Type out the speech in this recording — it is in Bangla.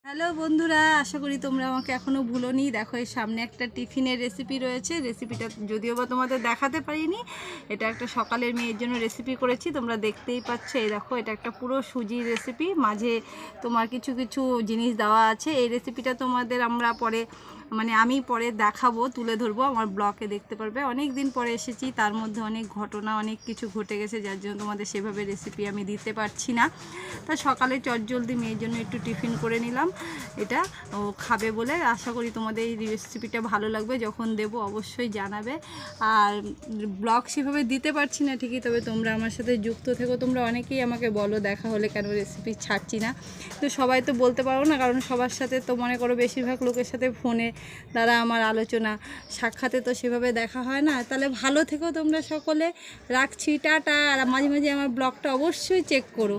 হ্যালো বন্ধুরা, আশা করি তোমরা আমাকে এখনও ভুলোনি। দেখো এই সামনে একটা টিফিনের রেসিপি রয়েছে। রেসিপিটা যদিও বা তোমাদের দেখাতে পারিনি, এটা একটা সকালের মেয়ের জন্য রেসিপি করেছি, তোমরা দেখতেই পাচ্ছ। এই দেখো, এটা একটা পুরো সুজির রেসিপি, মাঝে তোমার কিছু কিছু জিনিস দেওয়া আছে। এই রেসিপিটা তোমাদের আমি পরে দেখাবো, তুলে ধরবো, আমার ব্লগে দেখতে পারবে। অনেক দিন পরে এসেছি, তার মধ্যে অনেক ঘটনা, অনেক কিছু ঘটে গেছে, যার জন্য তোমাদের সেভাবে রেসিপি আমি দিতে পারছি না। তা সকালে চটজলদি মেয়ের জন্য একটু টিফিন করে নিলাম, এটা ও খাবে বলে। আশা করি তোমাদের এই রেসিপিটা ভালো লাগবে, যখন দেবো অবশ্যই জানাবে। আর ব্লগ সেভাবে দিতে পারছি না ঠিকই, তবে তোমরা আমার সাথে যুক্ত থেকো। তোমরা অনেকেই আমাকে বলো দেখা হলে কেন রেসিপি ছাড়ছি না, তো সবাই তো বলতে পারো না, কারণ সবার সাথে তো মনে করো বেশিরভাগ লোকের সাথে ফোনে দ্বারা আমার আলোচনা, সাক্ষাতে তো সেভাবে দেখা হয় না। তাহলে ভালো থেকো তোমরা সকলে, রাখছি, টাটা। আর মাঝে মাঝে আমার ব্লগটা অবশ্যই চেক করো।